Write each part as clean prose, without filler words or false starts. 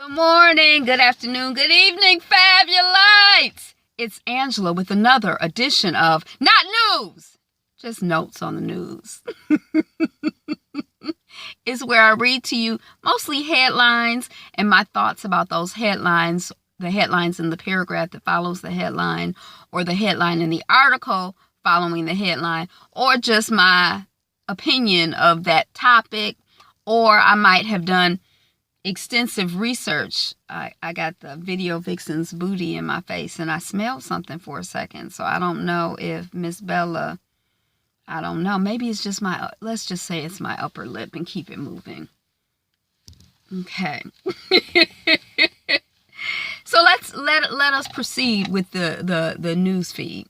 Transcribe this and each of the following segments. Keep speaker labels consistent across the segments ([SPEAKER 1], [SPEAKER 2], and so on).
[SPEAKER 1] Good morning, good afternoon, good evening, Fabulites! It's Angela with another edition of Not News, just notes on the news. It's where I read to you mostly headlines and my thoughts about those headlines, the headlines in the paragraph that follows the headline, or the headline in the article following the headline, or just my opinion of that topic, or I might have done extensive research. I got the video vixen's booty in my face and I smelled something for a second. So I don't know if Miss Bella, I don't know. Maybe it's just let's just say it's my upper lip and keep it moving. Okay. So let us proceed with the news feed.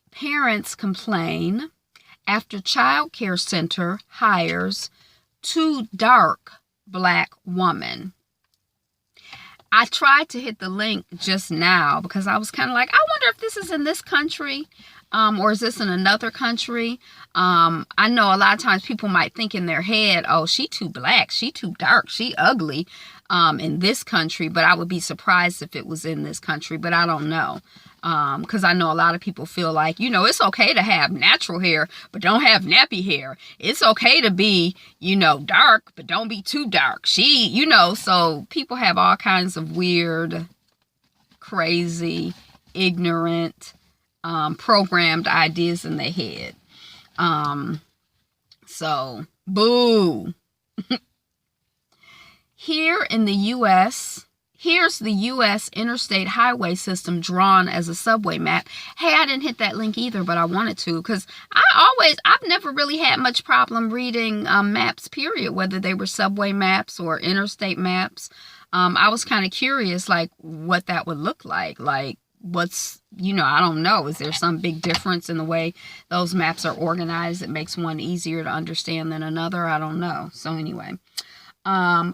[SPEAKER 1] Parents complain after childcare center hires too dark Black woman. I tried to hit the link just now because I was kind of like, I wonder if this is in this country or is this in another country. I know a lot of times people might think in their head, oh, she too black, she too dark, she ugly in this country, but I would be surprised if it was in this country, but I don't know. Because I know a lot of people feel like, it's okay to have natural hair, but don't have nappy hair. It's okay to be, dark, but don't be too dark. So people have all kinds of weird, crazy, ignorant, programmed ideas in their head. So, boo. Here in the U.S., here's the U.S. interstate highway system drawn as a subway map. Hey, I didn't hit that link either, but I wanted to because I've never really had much problem reading maps, period, whether they were subway maps or interstate maps. I was kind of curious, like, what that would look like. Like, what's, I don't know. Is there some big difference in the way those maps are organized that makes one easier to understand than another? I don't know. So anyway.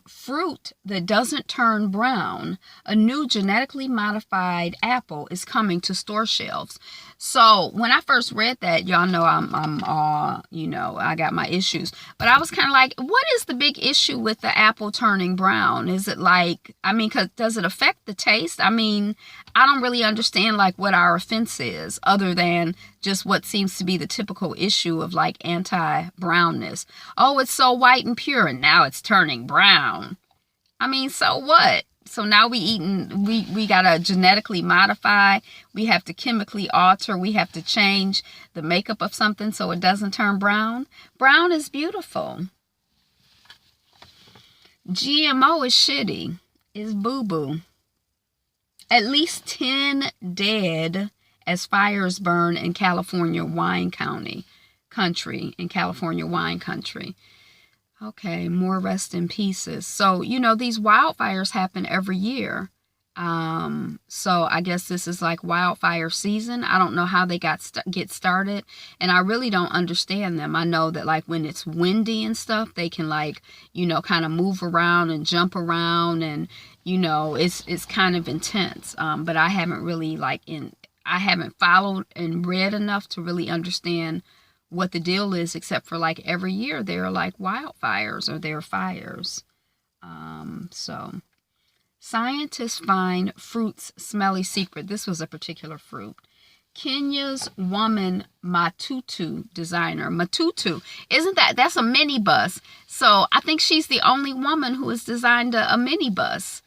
[SPEAKER 1] Fruit that doesn't turn brown. A new genetically modified apple is coming to store shelves. So when I first read that, y'all know I'm all, I got my issues. But I was kind of like, what is the big issue with the apple turning brown? Is it like, does it affect the taste? I don't really understand like what our offense is other than just what seems to be the typical issue of like anti-brownness. Oh, it's so white and pure and now it's turning brown. So what? So now we gotta genetically modify, we have to chemically alter, we have to change the makeup of something so it doesn't turn brown. Brown is beautiful. GMO is shitty, is boo-boo. At least 10 dead as fires burn in California wine country. Okay, more rest in pieces. So, these wildfires happen every year. So I guess this is like wildfire season. I don't know how they get started, and I really don't understand them. I know that like when it's windy and stuff, they can like, kind of move around and jump around, and it's kind of intense. But I haven't really I haven't followed and read enough to really understand what the deal is, except for like every year there are like wildfires or there are fires. So scientists find fruit's smelly secret. This was a particular fruit. Kenya's woman Matutu designer. Matutu, that's a minibus. So I think she's the only woman who has designed a minibus.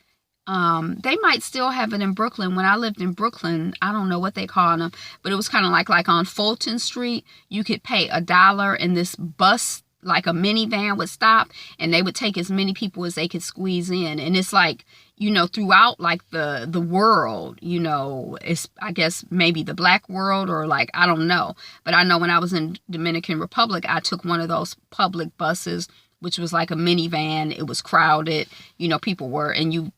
[SPEAKER 1] They might still have it in Brooklyn. When I lived in Brooklyn, I don't know what they call them, but it was kind of like on Fulton Street, you could pay $1 and this bus, like a minivan, would stop and they would take as many people as they could squeeze in. And it's like, throughout like the world, it's, I guess maybe the black world or like, I don't know. But I know when I was in Dominican Republic, I took one of those public buses, which was like a minivan. It was crowded, people were, and you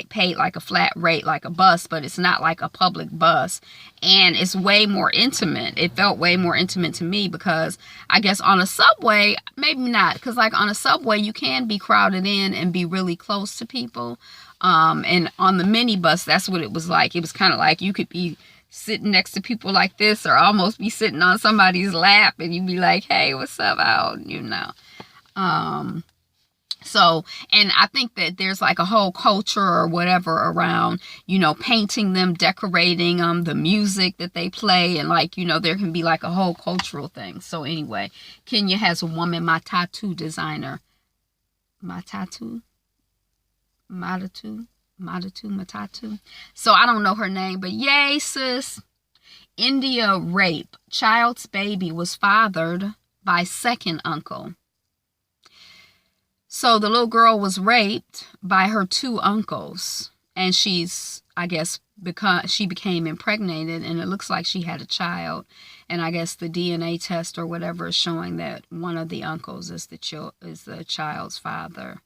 [SPEAKER 1] paid like a flat rate like a bus, but it's not like a public bus, and it's way more intimate. It felt way more intimate to me because I guess on a subway, maybe not, because like on a subway you can be crowded in and be really close to people, and on the minibus that's what it was like. It was kind of like you could be sitting next to people like this or almost be sitting on somebody's lap and you'd be like, hey, what's up, out. So, and I think that there's like a whole culture or whatever around, painting them, decorating them, the music that they play, and like, there can be like a whole cultural thing. So anyway, Kenya has a woman, my tattoo designer, Matatu. So I don't know her name, but yay, sis. India rape. Child's baby was fathered by second uncle. So the little girl was raped by her two uncles, and I guess, because she became impregnated, and it looks like she had a child, and I guess the DNA test or whatever is showing that one of the uncles is the child's father.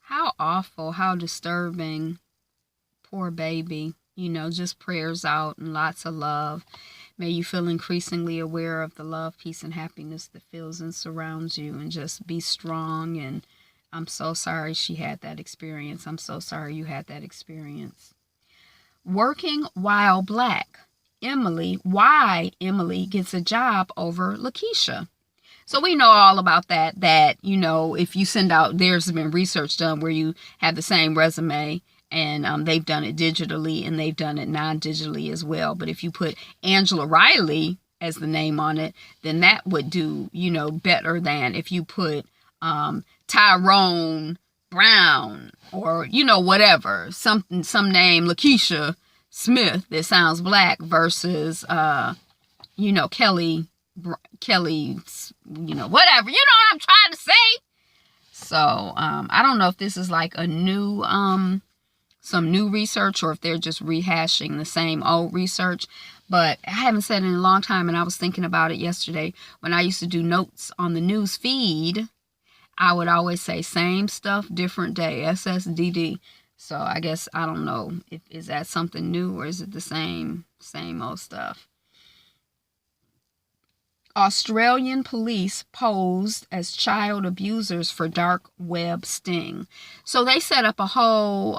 [SPEAKER 1] How awful, how disturbing. Poor baby. Just prayers out and lots of love. May you feel increasingly aware of the love, peace, and happiness that fills and surrounds you, and just be strong. And I'm so sorry she had that experience. I'm so sorry you had that experience. Working while black. Why Emily gets a job over Lakeisha. So we know all about that, if you send out, there's been research done where you have the same resume, and they've done it digitally and they've done it non-digitally as well. But if you put Angela Riley as the name on it, then that would do, better than if you put Tyrone Brown or, whatever, some name, Lakeisha Smith, that sounds black versus, Kelly, whatever, what I'm trying to say. So, I don't know if this is like a new, some new research, or if they're just rehashing the same old research. But I haven't said it in a long time, and I was thinking about it yesterday. When I used to do notes on the news feed, I would always say same stuff, different day, SSDD. So I guess, I don't know, is that something new, or is it the same old stuff? Australian police posed as child abusers for dark web sting. So they set up a whole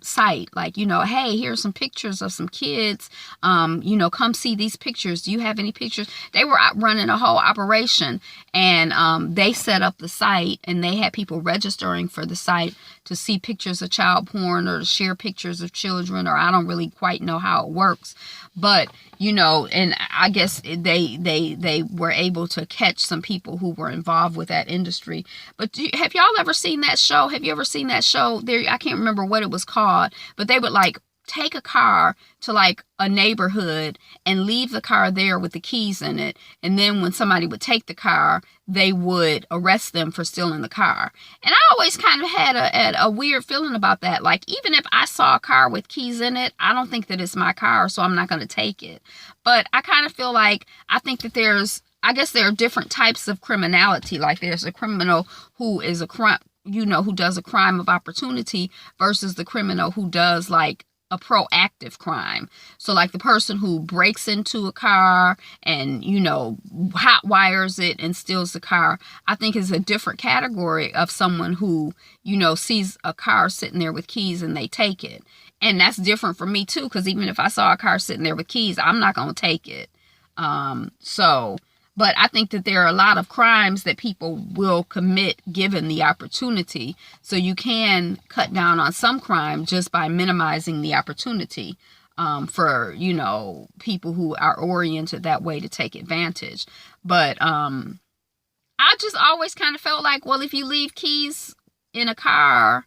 [SPEAKER 1] site, like, hey, here's some pictures of some kids. Come see these pictures. Do you have any pictures? They were running a whole operation, and they set up the site, and they had people registering for the site to see pictures of child porn or to share pictures of children, or I don't really quite know how it works. But, and I guess they were able to catch some people who were involved with that industry. But have y'all ever seen that show? Have you ever seen that show? I can't remember what it was called, but they would like take a car to like a neighborhood and leave the car there with the keys in it. And then when somebody would take the car, they would arrest them for stealing the car. And I always kind of had a weird feeling about that. Like, even if I saw a car with keys in it, I don't think that it's my car, so I'm not going to take it. But I kind of feel like, I think that I guess there are different types of criminality. Like, there's a criminal who is a crime, who does a crime of opportunity, versus the criminal who does like a proactive crime. So like the person who breaks into a car and, hot wires it and steals the car, I think is a different category of someone who, sees a car sitting there with keys and they take it. And that's different for me too, because even if I saw a car sitting there with keys, I'm not going to take it. But I think that there are a lot of crimes that people will commit given the opportunity. So you can cut down on some crime just by minimizing the opportunity for, people who are oriented that way to take advantage. But I just always kind of felt like, well, if you leave keys in a car,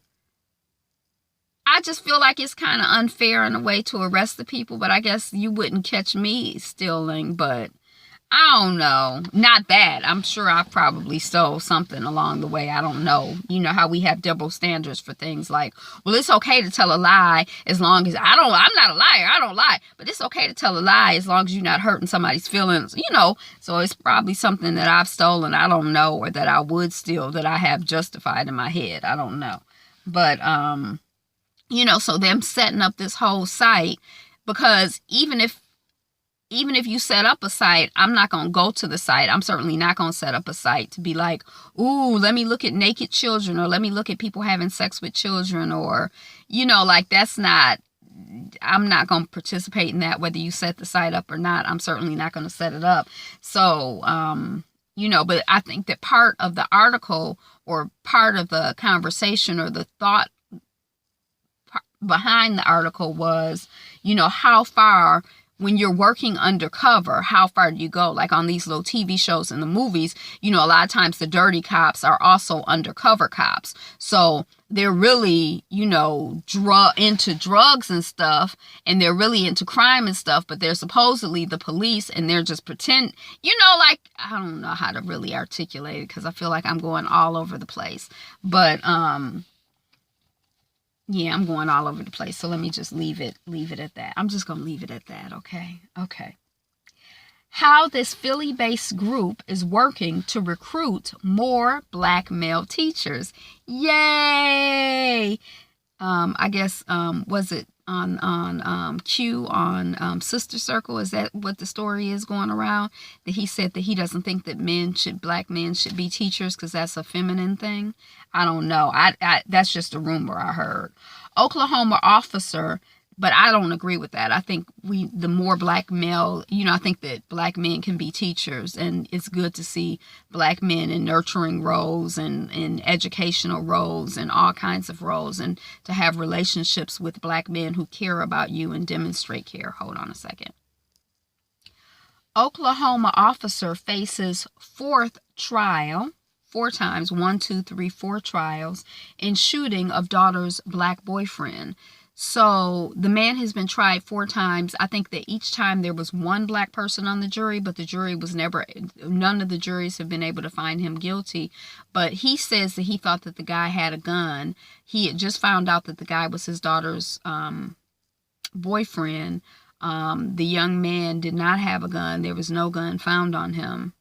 [SPEAKER 1] I just feel like it's kind of unfair in a way to arrest the people. But I guess you wouldn't catch me stealing, but I don't know. Not that. I'm sure I probably stole something along the way. I don't know. You know how we have double standards for things like, well, it's okay to tell a lie as long as I'm not a liar. I don't lie. But it's okay to tell a lie as long as you're not hurting somebody's feelings, So it's probably something that I've stolen, I don't know, or that I would steal that I have justified in my head. I don't know. But, so them setting up this whole site, because even if you set up a site, I'm not going to go to the site. I'm certainly not going to set up a site to be like, ooh, let me look at naked children, or let me look at people having sex with children, or, that's not, I'm not going to participate in that, whether you set the site up or not. I'm certainly not going to set it up. So, but I think that part of the article or part of the conversation or the thought behind the article was, how far, when you're working undercover, how far do you go? Like on these little TV shows and the movies, a lot of times the dirty cops are also undercover cops. So they're really, into drugs and stuff, and they're really into crime and stuff, but they're supposedly the police, and they're just pretend, like, I don't know how to really articulate it because I feel like I'm going all over the place. But, yeah, I'm going all over the place. So let me just leave it at that. I'm just going to leave it at that, okay? Okay. How this Philly-based group is working to recruit more Black male teachers. Yay! I guess, was it on Q on Sister Circle? Is that what the story is going around? That he said that he doesn't think that Black men should be teachers because that's a feminine thing. I don't know. I that's just a rumor I heard. Oklahoma officer, but I don't agree with that. I think the more Black male, I think that Black men can be teachers, and it's good to see Black men in nurturing roles and in educational roles and all kinds of roles, and to have relationships with Black men who care about you and demonstrate care. Hold on a second. Oklahoma officer faces fourth trial. 4 times, 1, 2, 3, 4 trials in shooting of daughter's Black boyfriend. So the man has been tried 4 times. I think that each time there was one Black person on the jury, but the jury was none of the juries have been able to find him guilty. But he says that he thought that the guy had a gun. He had just found out that the guy was his daughter's boyfriend. The young man did not have a gun. There was no gun found on him.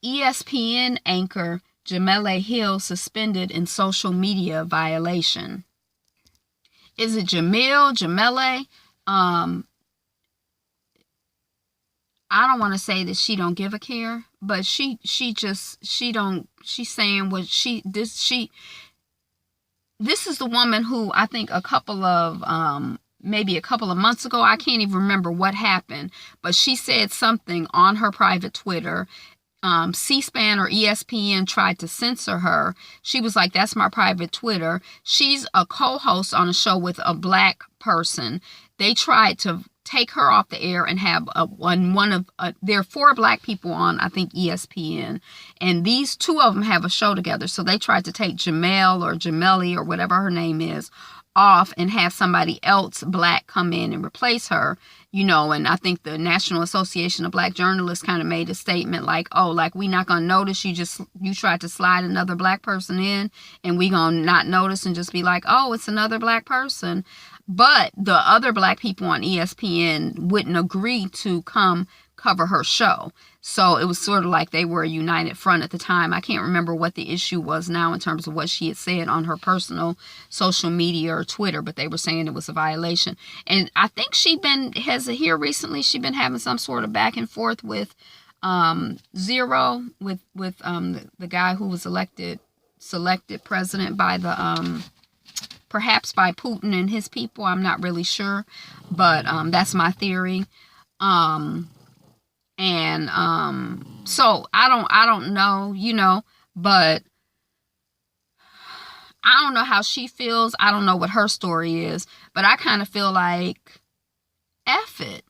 [SPEAKER 1] ESPN anchor Jemele Hill suspended in social media violation. Is it Jemele? I don't want to say that she don't give a care, but she's saying what this is the woman who I think maybe a couple of months ago, I can't even remember what happened, but she said something on her private Twitter. C-SPAN or ESPN tried to censor her. She was like, that's my private Twitter. She's a co-host on a show with a Black person. They tried to take her off the air and have there are 4 Black people on, I think, ESPN, and these 2 of them have a show together. So they tried to take Jemele or whatever her name is off and have somebody else Black come in and replace her. And I think the National Association of Black Journalists kind of made a statement like, we not going to notice you tried to slide another Black person in, and we going to not notice and just be like, oh, it's another Black person. But the other Black people on ESPN wouldn't agree to come cover her show. So it was sort of like they were a united front at the time. I can't remember what the issue was now in terms of what she had said on her personal social media or Twitter, but they were saying it was a violation. And I think here recently, she's been having some sort of back and forth with Zero, with the guy who was selected president by perhaps by Putin and his people. I'm not really sure, but that's my theory. So I don't know, but I don't know how she feels. I don't know what her story is, but I kind of feel like, F it.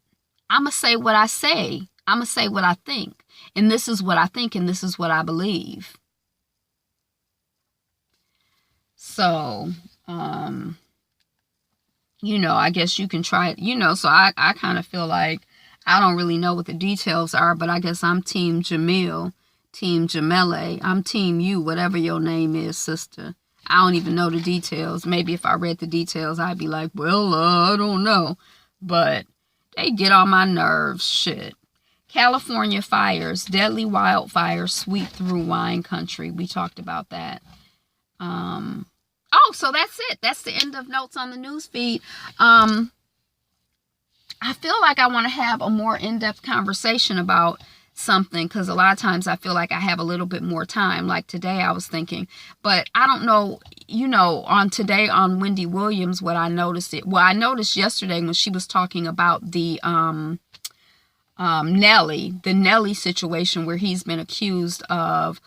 [SPEAKER 1] I'm going to say what I say. I'm going to say what I think. And this is what I think, and this is what I believe. So, I guess you can try it, so I kind of feel like I don't really know what the details are, but I guess I'm Team Jamil, Team Jemele. I'm Team you, whatever your name is, sister. I don't even know the details. Maybe if I read the details, I'd be like, well, I don't know. But they get on my nerves, shit. California fires, deadly wildfires sweep through wine country. We talked about that. So that's it. That's the end of notes on the news feed. I feel like I want to have a more in-depth conversation about something, because a lot of times I feel like I have a little bit more time. Like today I was thinking, but I don't know, on Wendy Williams, what I noticed I noticed yesterday when she was talking about the the Nelly situation where he's been accused of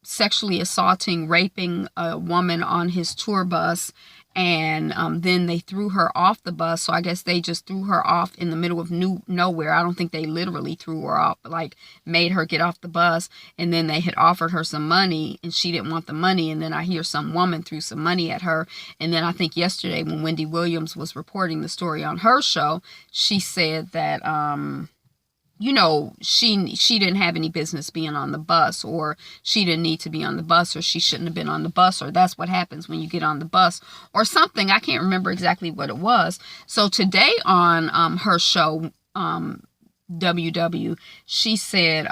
[SPEAKER 1] sexually assaulting, raping a woman on his tour bus. And then they threw her off the bus. So I guess they just threw her off in the middle of nowhere. I don't think they literally threw her off, but like made her get off the bus. And then they had offered her some money and she didn't want the money. And then I hear some woman threw some money at her. And then I think yesterday when Wendy Williams was reporting the story on her show, she said that, she didn't have any business being on the bus, or she didn't need to be on the bus, or she shouldn't have been on the bus, or that's what happens when you get on the bus, or something. I can't remember exactly what it was. So today on her show, WW, she said,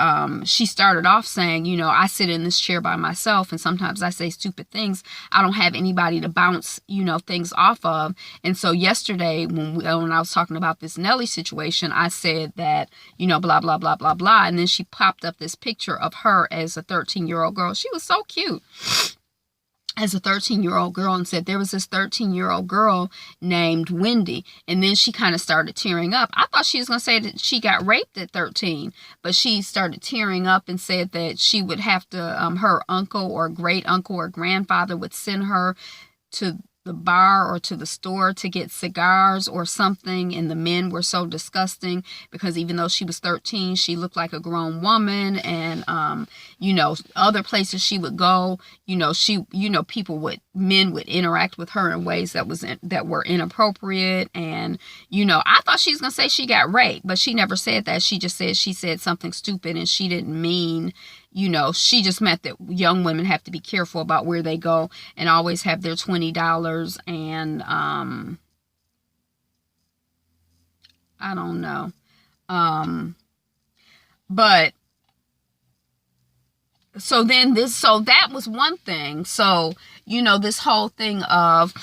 [SPEAKER 1] she started off saying, I sit in this chair by myself and sometimes I say stupid things. I don't have anybody to bounce, things off of. And so yesterday when I was talking about this Nelly situation, I said that, blah, blah, blah, blah, blah. And then she popped up this picture of her as a 13-year-old girl. She was so cute. As a 13-year-old girl, and said there was this 13-year-old girl named Wendy. And then she kind of started tearing up. I thought she was going to say that she got raped at 13, but she started tearing up and said that she would have to, her uncle or great uncle or grandfather would send her to the bar or to the store to get cigars or something, and the men were so disgusting because even though she was 13, she looked like a grown woman. And other places she would go, men would interact with her in ways that were inappropriate. And I thought she was gonna say she got raped, but she never said that. She just said she said something stupid, and she didn't mean, she just meant that young women have to be careful about where they go and always have their $20. And I don't know. But so that was one thing. So, this whole thing of,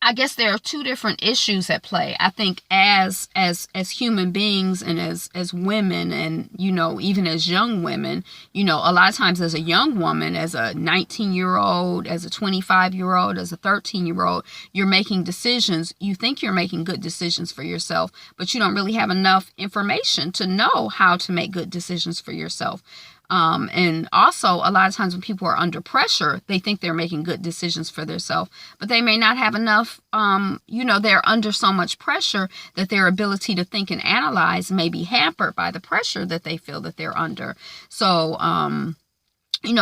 [SPEAKER 1] I guess there are two different issues at play. I think as human beings and as women, and even as young women, a lot of times as a young woman, as a 19-year-old, as a 25-year-old, as a 13-year-old, you're making decisions. You think you're making good decisions for yourself, but you don't really have enough information to know how to make good decisions for yourself. And also a lot of times when people are under pressure, they think they're making good decisions for themselves, but they may not have enough, they're under so much pressure that their ability to think and analyze may be hampered by the pressure that they feel that they're under. So,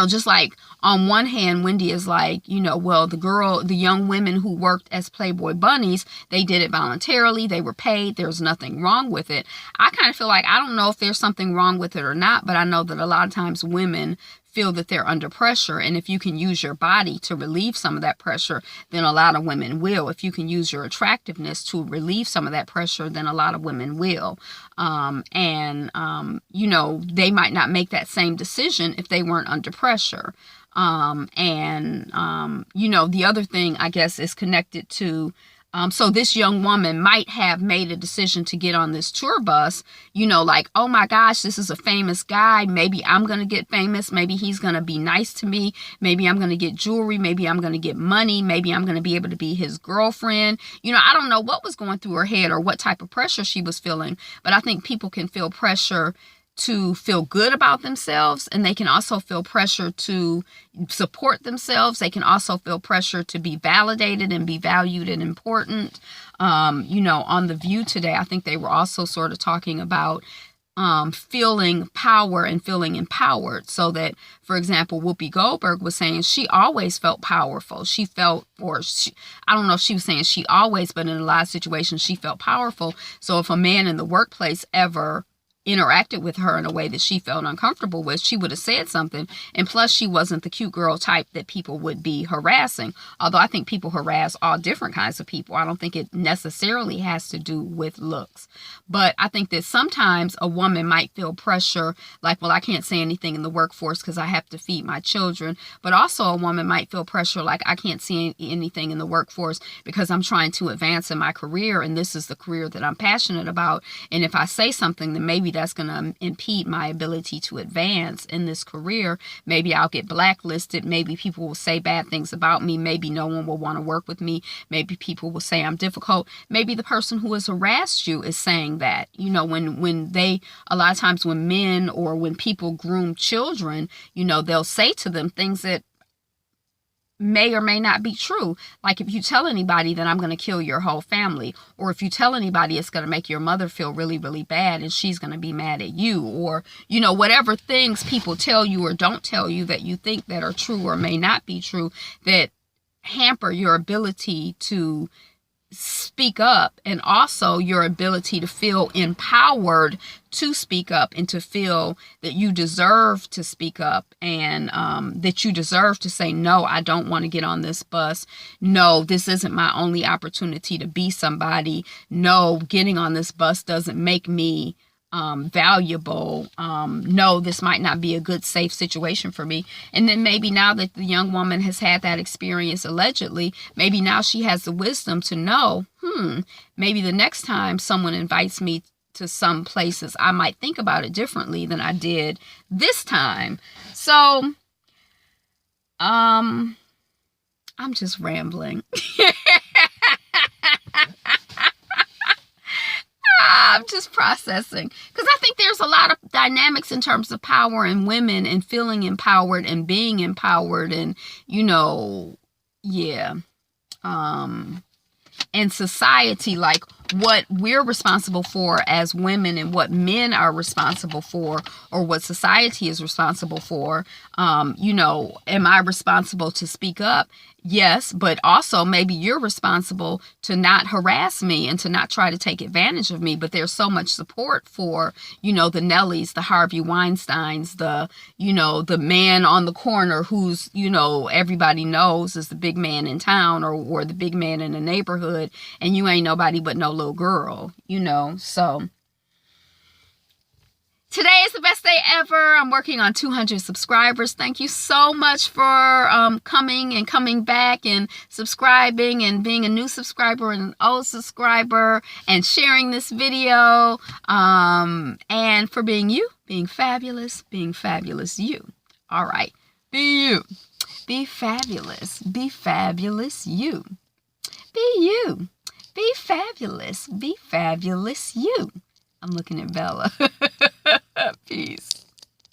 [SPEAKER 1] just like on one hand, Wendy is like, well, the young women who worked as Playboy bunnies, they did it voluntarily. They were paid. There's nothing wrong with it. I kind of feel like, I don't know if there's something wrong with it or not, but I know that a lot of times women feel that they're under pressure. And if you can use your body to relieve some of that pressure, then a lot of women will. If you can use your attractiveness to relieve some of that pressure, then a lot of women will. They might not make that same decision if they weren't under pressure. The other thing, I guess, is connected to, so this young woman might have made a decision to get on this tour bus, like, oh my gosh, this is a famous guy. Maybe I'm going to get famous. Maybe he's going to be nice to me. Maybe I'm going to get jewelry. Maybe I'm going to get money. Maybe I'm going to be able to be his girlfriend. I don't know what was going through her head or what type of pressure she was feeling, but I think people can feel pressure to feel good about themselves, and they can also feel pressure to support themselves. They can also feel pressure to be validated and be valued and important. On The View today, I think they were also sort of talking about feeling power and feeling empowered. So that, for example, Whoopi Goldberg was saying she always felt powerful. I don't know if she was saying she always, but in a lot of situations she felt powerful. So if a man in the workplace ever interacted with her in a way that she felt uncomfortable with, she would have said something. And plus, she wasn't the cute girl type that people would be harassing. Although I think people harass all different kinds of people. I don't think it necessarily has to do with looks. But I think that sometimes a woman might feel pressure, like, well, I can't say anything in the workforce because I have to feed my children. But also a woman might feel pressure like, I can't see anything in the workforce because I'm trying to advance in my career, and this is the career that I'm passionate about. And if I say something, then maybe that's going to impede my ability to advance in this career. Maybe I'll get blacklisted. Maybe people will say bad things about me. Maybe no one will want to work with me. Maybe people will say I'm difficult. Maybe the person who has harassed you is saying that. You know, when they, a lot of times when men or when people groom children, you know, they'll say to them things that may or may not be true. Like if you tell anybody that I'm going to kill your whole family, or if you tell anybody it's going to make your mother feel really, really bad and she's going to be mad at you, or, you know, whatever things people tell you or don't tell you that you think that are true or may not be true, that hamper your ability to speak up, and also your ability to feel empowered to speak up and to feel that you deserve to speak up, and that you deserve to say, no, I don't want to get on this bus. No, this isn't my only opportunity to be somebody. No, getting on this bus doesn't make me valuable. No, this might not be a good, safe situation for me. And then maybe now that the young woman has had that experience, allegedly, maybe now she has the wisdom to know, maybe the next time someone invites me to some places, I might think about it differently than I did this time. So, I'm just rambling. I'm just processing, because I think there's a lot of dynamics in terms of power and women and feeling empowered and being empowered, and, you know, yeah. And society, like what we're responsible for as women and what men are responsible for, or what society is responsible for. You know, am I responsible to speak up? Yes, but also maybe you're responsible to not harass me and to not try to take advantage of me. But there's so much support for, you know, the Nellies, the Harvey Weinsteins, the, you know, the man on the corner who's, you know, everybody knows is the big man in town, or the big man in the neighborhood, and you ain't nobody but no little girl, you know. So today is the best day ever. I'm working on 200 subscribers. Thank you so much for coming back and subscribing and being a new subscriber and an old subscriber and sharing this video, and for being you, being fabulous you. All right. Be you. Be fabulous. Be fabulous you. Be you. Be fabulous. Be fabulous you. I'm looking at Bella. Peace.